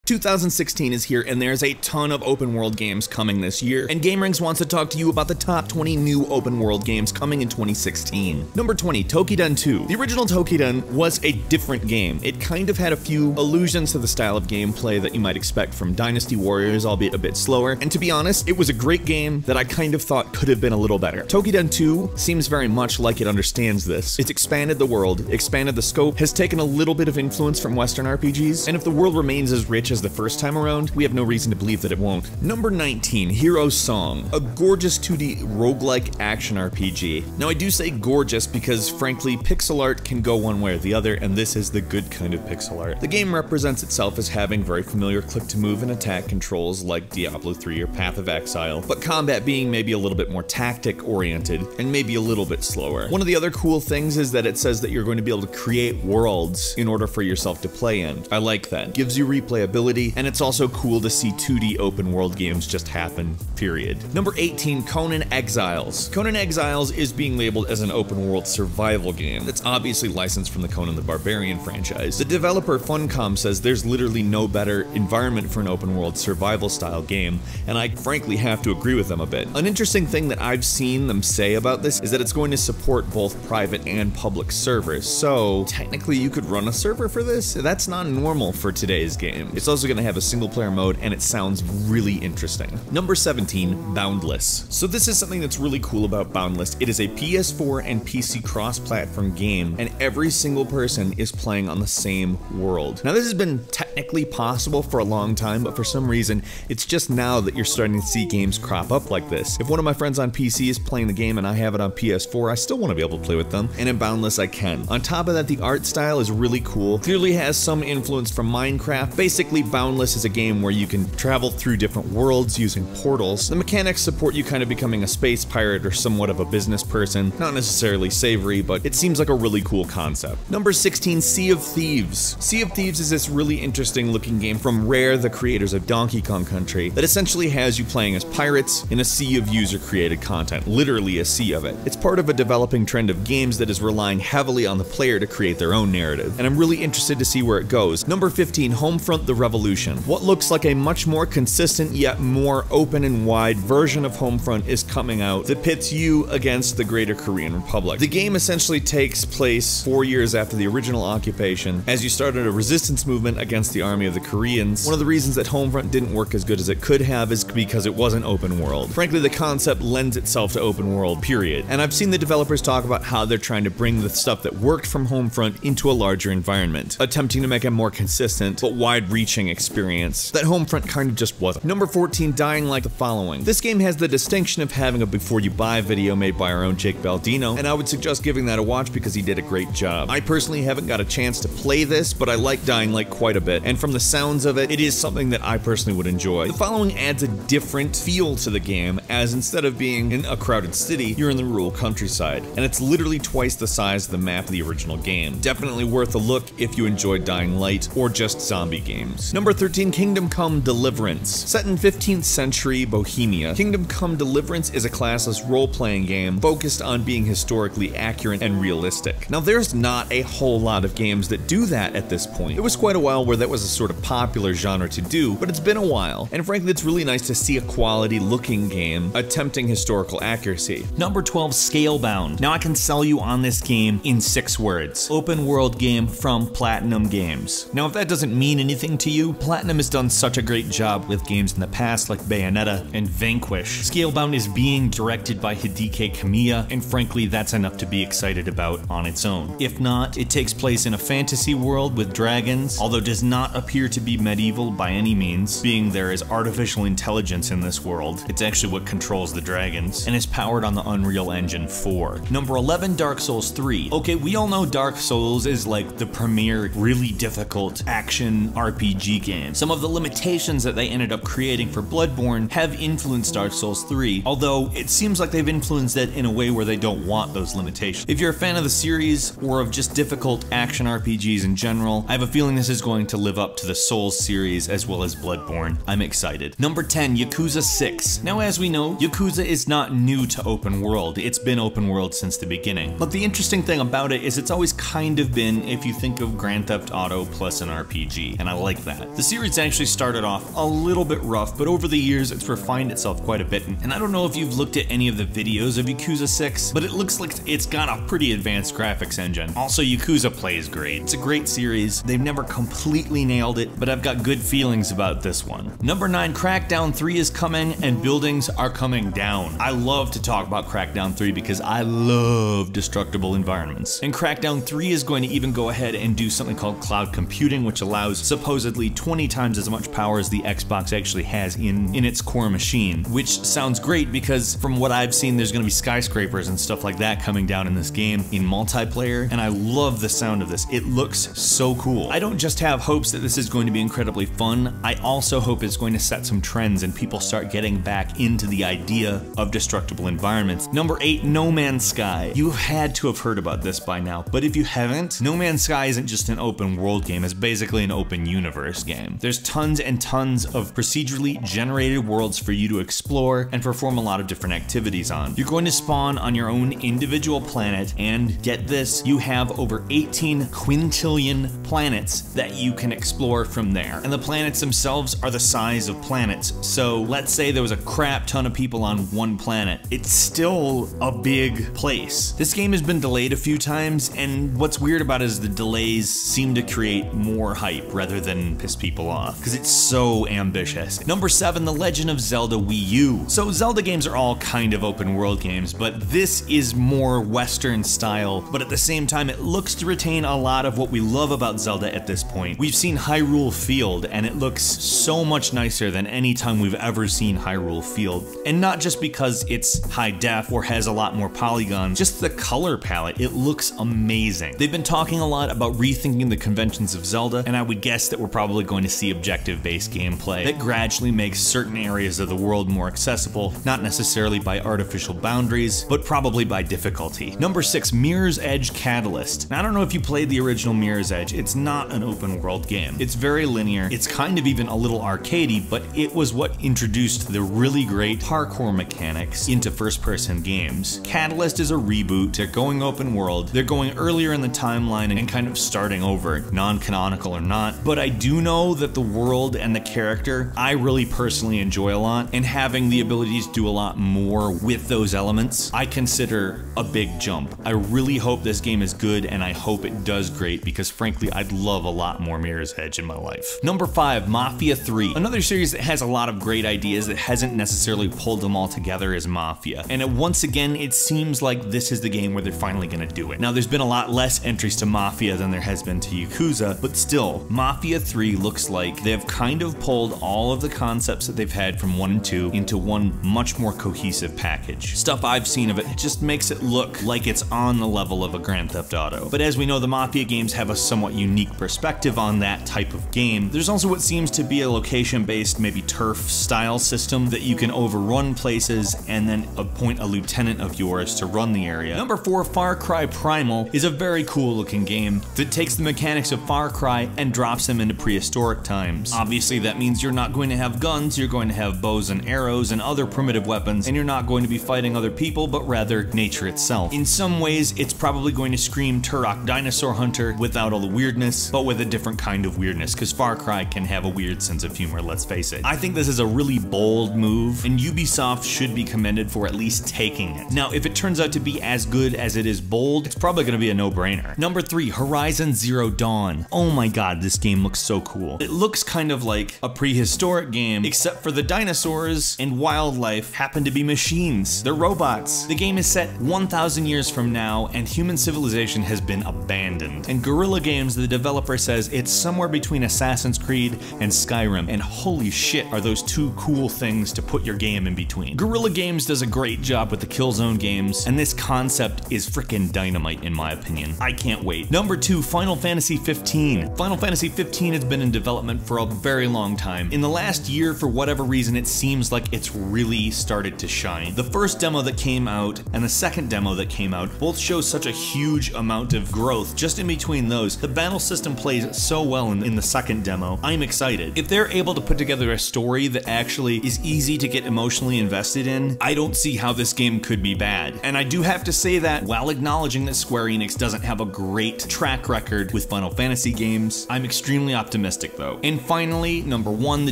2016 is here, and there's a ton of open world games coming this year, and GameRings wants to talk to you about the top 20 new open world games coming in 2016. Number 20, Toukiden 2. The original Toukiden was a different game. It kind of had a few allusions to the style of gameplay that you might expect from Dynasty Warriors, albeit a bit slower, and to be honest, it was a great game that I kind of thought could have been a little better. Toukiden 2 seems very much like it understands this. It's expanded the world, expanded the scope, has taken a little bit of influence from Western RPGs, and if the world remains as rich as the first time around, we have no reason to believe that it won't. Number 19, Hero's Song, a gorgeous 2D roguelike action RPG. Now I do say gorgeous because frankly pixel art can go one way or the other, and this is the good kind of pixel art. The game represents itself as having very familiar click to move and attack controls like Diablo 3 or Path of Exile, but combat being maybe a little bit more tactic oriented and maybe a little bit slower. One of the other cool things is that it says that you're going to be able to create worlds in order for yourself to play in. I like that. Gives you replayability, and it's also cool to see 2D open world games just happen, period. Number 18, Conan Exiles. Conan Exiles is being labeled as an open world survival game. It's obviously licensed from the Conan the Barbarian franchise. The developer Funcom says there's literally no better environment for an open world survival style game, and I frankly have to agree with them a bit. An interesting thing that I've seen them say about this is that it's going to support both private and public servers, so technically you could run a server for this? That's not normal for today's game. It's also going to have a single player mode, and it sounds really interesting. Number 17, Boundless. So this is something that's really cool about Boundless. It is a PS4 and PC cross-platform game, and every single person is playing on the same world. Now this has been technically possible for a long time, but for some reason, it's just now that you're starting to see games crop up like this. If one of my friends on PC is playing the game and I have it on PS4, I still want to be able to play with them, and in Boundless I can. On top of that, the art style is really cool. Clearly has some influence from Minecraft. Basically, Boundless is a game where you can travel through different worlds using portals. The mechanics support you kind of becoming a space pirate or somewhat of a business person. Not necessarily savory, but it seems like a really cool concept. Number 16, Sea of Thieves. Sea of Thieves is this really interesting looking game from Rare, the creators of Donkey Kong Country, that essentially has you playing as pirates in a sea of user-created content, literally a sea of it. It's part of a developing trend of games that is relying heavily on the player to create their own narrative, and I'm really interested to see where it goes. Number 15, Homefront: The Revolution. What looks like a much more consistent yet more open and wide version of Homefront is coming out that pits you against the greater Korean Republic. The game essentially takes place 4 years after the original occupation, as you started a resistance movement against the army of the Koreans. One of the reasons that Homefront didn't work as good as it could have is because it wasn't open world. Frankly, the concept lends itself to open world, period. And I've seen the developers talk about how they're trying to bring the stuff that worked from Homefront into a larger environment, attempting to make a more consistent but wide-reaching experience that Homefront kind of just wasn't. Number 14, Dying Light: The Following. This game has the distinction of having a before you buy video made by our own Jake Baldino, and I would suggest giving that a watch because he did a great job. I personally haven't got a chance to play this, but I like Dying Light quite a bit, and from the sounds of it, it is something that I personally would enjoy. The Following adds a different feel to the game, as instead of being in a crowded city, you're in the rural countryside, and it's literally twice the size of the map of the original game. Definitely worth a look if you enjoyed Dying Light or just zombie games. Number 13, Kingdom Come: Deliverance. Set in 15th century Bohemia, Kingdom Come: Deliverance is a classless role-playing game focused on being historically accurate and realistic. Now there's not a whole lot of games that do that at this point. It was quite a while where that was a sort of popular genre to do, but it's been a while, and frankly it's really nice to see a quality looking game attempting historical accuracy. Number 12, Scalebound. Now I can sell you on this game in 6 words. Open world game from Platinum Games. Now if that doesn't mean anything to you, Platinum has done such a great job with games in the past like Bayonetta and Vanquish. Scalebound is being directed by Hideki Kamiya, and frankly that's enough to be excited about on its own. If not, it takes place in a fantasy world with dragons, although does not appear to be medieval by any means, being there is artificial intelligence in this world. It's actually what controls the dragons, and is powered on the Unreal Engine 4. Number 11, Dark Souls 3. Okay, we all know Dark Souls is like the premier, really difficult action RPG game. Some of the limitations that they ended up creating for Bloodborne have influenced Dark Souls 3, although it seems like they've influenced it in a way where they don't want those limitations. If you're a fan of the series, or of just difficult action RPGs in general, I have a feeling this is going to live up to the Souls series as well as Bloodborne. I'm excited. Number 10, Yakuza 6. Now as we know, Yakuza is not new to open world. It's been open world since the beginning. But the interesting thing about it is it's always kind of been, if you think of Grand Theft Auto plus an RPG, and I like that. that. The series actually started off a little bit rough, but over the years it's refined itself quite a bit, and I don't know if you've looked at any of the videos of Yakuza 6, but it looks like it's got a pretty advanced graphics engine. Also, Yakuza plays great. It's a great series. They've never completely nailed it, but I've got good feelings about this one. Number 9, Crackdown 3 is coming, and buildings are coming down. I love to talk about Crackdown 3 because I love destructible environments. And Crackdown 3 is going to even go ahead and do something called cloud computing, which allows supposedly 20 times as much power as the Xbox actually has in its core machine, which sounds great because from what I've seen, there's going to be skyscrapers and stuff like that coming down in this game in multiplayer, and I love the sound of this. It looks so cool. I don't just have hopes that this is going to be incredibly fun, I also hope it's going to set some trends and people start getting back into the idea of destructible environments. Number 8, No Man's Sky. You had to have heard about this by now, but if you haven't, No Man's Sky isn't just an open world game, it's basically an open universe game. There's tons and tons of procedurally generated worlds for you to explore and perform a lot of different activities on. You're going to spawn on your own individual planet, and get this, you have over 18 quintillion planets that you can explore from there. And the planets themselves are the size of planets, so let's say there was a crap ton of people on one planet. It's still a big place. This game has been delayed a few times, and what's weird about it is the delays seem to create more hype rather than piss people off, because it's so ambitious. Number 7, The Legend of Zelda Wii U. So Zelda games are all kind of open world games, but this is more Western style, but at the same time it looks to retain a lot of what we love about Zelda at this point. We've seen Hyrule Field, and it looks so much nicer than any time we've ever seen Hyrule Field. And not just because it's high def or has a lot more polygons, just the color palette, it looks amazing. They've been talking a lot about rethinking the conventions of Zelda, and I would guess that we're probably going to see objective-based gameplay that gradually makes certain areas of the world more accessible, not necessarily by artificial boundaries, but probably by difficulty. Number 6, Mirror's Edge Catalyst. Now, I don't know if you played the original Mirror's Edge, it's not an open world game. It's very linear, it's kind of even a little arcadey, but it was what introduced the really great parkour mechanics into first-person games. Catalyst is a reboot, they're going open world, they're going earlier in the timeline and kind of starting over, non-canonical or not, but I do know that the world and the character I really personally enjoy a lot, and having the ability to do a lot more with those elements, I consider a big jump. I really hope this game is good, and I hope it does great, because frankly, I'd love a lot more Mirror's Edge in my life. Number 5, Mafia 3. Another series that has a lot of great ideas that hasn't necessarily pulled them all together is Mafia. And once again, it seems like this is the game where they're finally gonna do it. Now, there's been a lot less entries to Mafia than there has been to Yakuza, but still, Mafia 3 looks like they've kind of pulled all of the concepts that they've had from 1 and 2 into one much more cohesive package. Stuff I've seen of it just makes it look like it's on the level of a Grand Theft Auto. But as we know, the Mafia games have a somewhat unique perspective on that type of game. There's also what seems to be a location-based, maybe turf style system that you can overrun places and then appoint a lieutenant of yours to run the area. Number 4, Far Cry Primal is a very cool looking game that takes the mechanics of Far Cry and drops them into prehistoric times. Obviously that means you're not going to have guns, you're going to have bows and arrows and other primitive weapons, and you're not going to be fighting other people, but rather nature itself. In some ways, it's probably going to scream Turok Dinosaur Hunter without all the weirdness, but with a different kind of weirdness, because Far Cry can have a weird sense of humor, let's face it. I think this is a really bold move, and Ubisoft should be commended for at least taking it. Now, if it turns out to be as good as it is bold, it's probably going to be a no-brainer. Number 3, Horizon Zero Dawn. Oh my god, this game looks so cool. It looks kind of like a prehistoric game, except for the dinosaurs and wildlife happen to be machines. They're robots. The game is set 1,000 years from now, and human civilization has been abandoned. And Guerrilla Games, the developer, says it's somewhere between Assassin's Creed and Skyrim, and holy shit are those two cool things to put your game in between. Guerrilla Games does a great job with the Killzone games, and this concept is freaking dynamite in my opinion. I can't wait. Number 2, Final Fantasy 15. Final Fantasy 15 has been in development for a very long time. In the last year, for whatever reason, it seems like it's really started to shine. The first demo that came out and the second demo that came out both show such a huge amount of growth just in between those. The battle system plays so well in the second demo. I'm excited. If they're able to put together a story that actually is easy to get emotionally invested in, I don't see how this game could be bad. And I do have to say that while acknowledging that Square Enix doesn't have a great track record with Final Fantasy games, I'm extremely optimistic optimistic though. And finally, number 1, The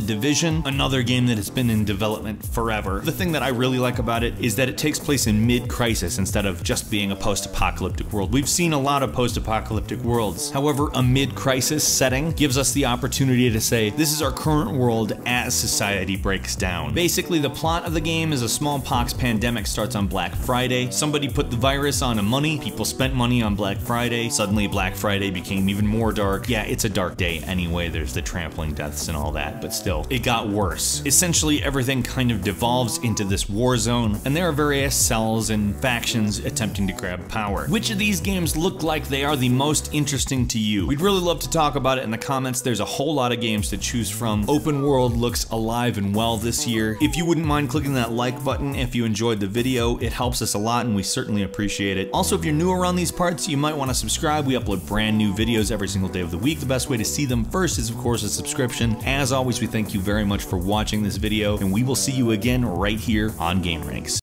Division, another game that has been in development forever. The thing that I really like about it is that it takes place in mid-crisis instead of just being a post-apocalyptic world. We've seen a lot of post-apocalyptic worlds. However, a mid-crisis setting gives us the opportunity to say, this is our current world as society breaks down. Basically, the plot of the game is a smallpox pandemic starts on Black Friday. Somebody put the virus on money, people spent money on Black Friday, suddenly Black Friday became even more dark. Yeah, it's a dark day anyway, there's the trampling deaths and all that, but still, it got worse. Essentially, everything kind of devolves into this war zone, and there are various cells and factions attempting to grab power. Which of these games look like they are the most interesting to you? We'd really love to talk about it in the comments. There's a whole lot of games to choose from. Open world looks alive and well this year. If you wouldn't mind clicking that like button if you enjoyed the video, it helps us a lot and we certainly appreciate it. Also, if you're new around these parts, you might want to subscribe. We upload brand new videos every single day of the week. The best way to see them first is, of course, a subscription. As always, we thank you very much for watching this video, and we will see you again right here on GameRanks.